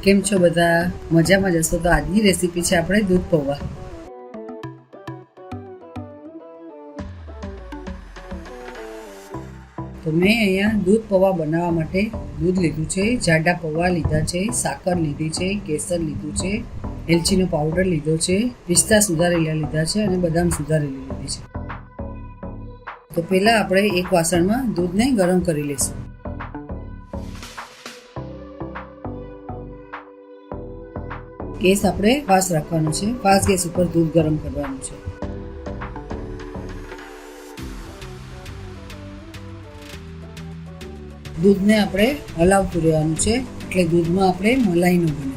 કેમ છો બધા? મજામાં જશો તો આજની રેસીપી છે આપણે દૂધ પૌવા. તો મેં અહીંયા દૂધ પૌવા બનાવવા માટે દૂધ લીધું છે, જાડા પૌવા લીધા છે, સાકર લીધી છે, કેસર લીધું છે, એલચીનો પાવડર લીધો છે, પિસ્તા સુધારેલા લીધા છે અને બદામ સુધારેલી લીધી છે. તો પહેલાં આપણે એક વાસણમાં દૂધને ગરમ કરી લઈશું. ગેસ આપણે ફાસ્ટ રાખવાનો છે. ફાસ્ટ ગેસ ઉપર દૂધ ગરમ કરવાનું છે. દૂધને આપણે હલાવતું રહેવાનું છે, એટલે દૂધમાં આપણે મલાઈ ન બને.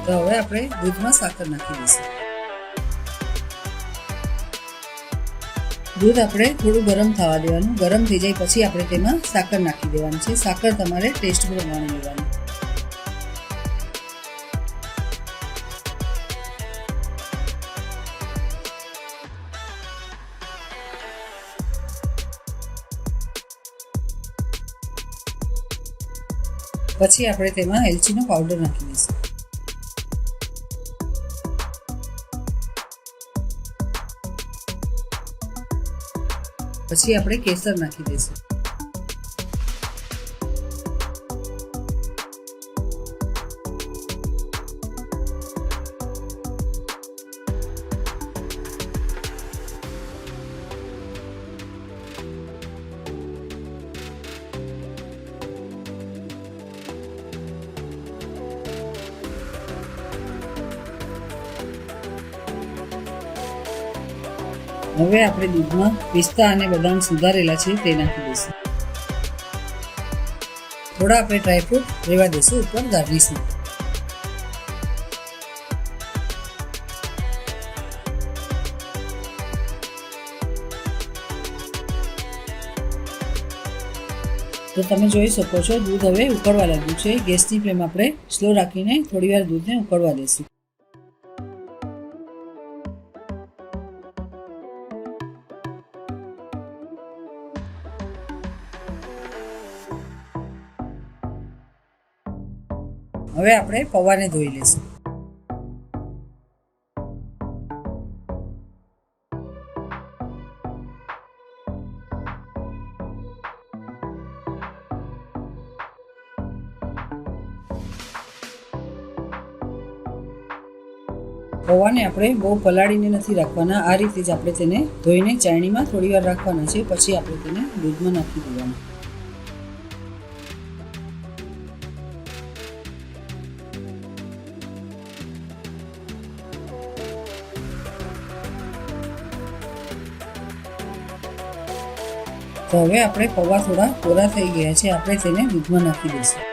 તો હવે આપણે દૂધમાં સાકર નાખી દઈશું. દૂધ આપણે થોડું ગરમ થવા દેવાનું. ગરમ થઈ જાય પછી આપણે તેમાં સાકર નાખી દેવાની છે. સાકર તમારે ટેસ્ટ પ્રમાણે લેવાની. પછી આપણે તેમાં એલચીનો પાવડર નાખી દઈશું. પછી આપણે કેસર નાખી દઈશું. હવે આપણે દૂધમાં પિસ્તા અને બદામ સુધારેલા છે તે નાખી દઈશું. થોડા આપણે ડ્રાયફ્રૂટ રહેવા દઈશું ઉપર ગાર્નિશ માટે. તો તમે જોઈ શકો છો દૂધ હવે ઉકળવા લાગ્યું છે. ગેસની ફ્લેમ આપણે સ્લો રાખીને થોડીવાર દૂધને ઉકળવા દઈશું. હવે આપણે પૌવાને ધોઈ લઈશું. પૌવાને આપણે બહુ પલાળીને નથી રાખવાના. આ રીતે જ આપણે તેને ધોઈને ચાળણીમાં થોડી વાર રાખવાના છે. પછી આપણે તેને દૂધમાં નાખી દેવાના. તો હવે આપણે પૌવા થોડા કોરા થઈ ગયા છે. આપણે તેને દૂધમાં નાખી દઈશું.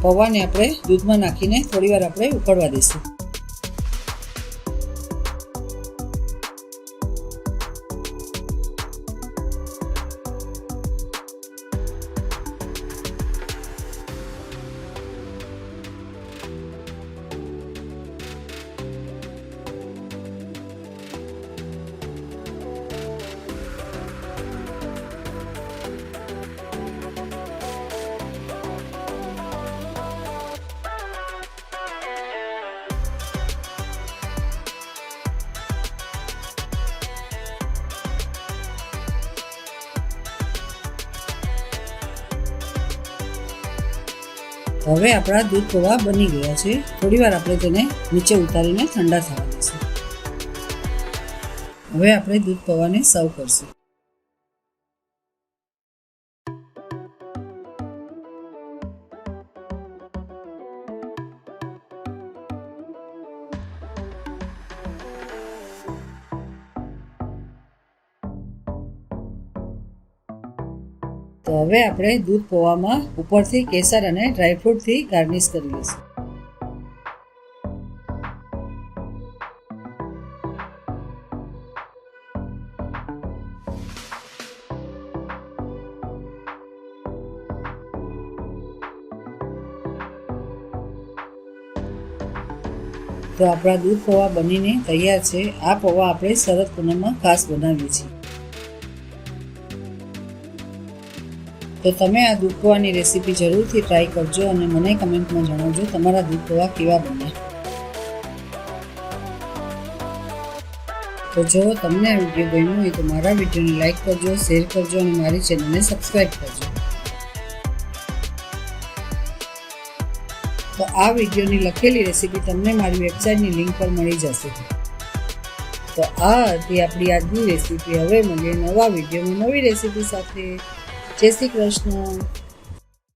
પૌવાને આપણે દૂધમાં નાખીને થોડીવાર આપણે ઉકળવા દઈશું. હવે આપણા દૂધ પૌવા બની ગયા છે. થોડીવાર આપણે તેને નીચે ઉતારીને ઠંડા થવા દઈશું. હવે આપણે દૂધ પૌવાને સર્વ કરશું. તો હવે આપણે દૂધ પૌવામાં ઉપરથી કેસર અને ડ્રાયફ્રૂટથી ગાર્નિશ કરી લઈશું. તો આપણા દૂધ પૌવા બનીને તૈયાર છે. આ પૌવા આપણે શરદ પૂનમમાં ખાસ બનાવીએ છીએ. તો તમે આ દૂધ પૌવાની રેસીપી જરૂરથી ટ્રાય કરજો અને મને કમેન્ટમાં જણાવજો તમારા દૂધ પૌવા કેવા બન્યા. તો જો તમને આ વિડીયો ગમ્યો હોય તો મારા વિડીયોને લાઈક કરજો, શેર કરજો અને મારી ચેનલને સબસ્ક્રાઈબ કરજો. તો આ વિડીયોની લખેલી રેસીપી તમને મારી વેબસાઇટની લિંક પર મળી જશે. તો આ હતી આપણી આજની રેસીપી. હવે મળીએ નવા વિડીયોમાં નવી રેસીપી સાથે. જય શ્રી કૃષ્ણ.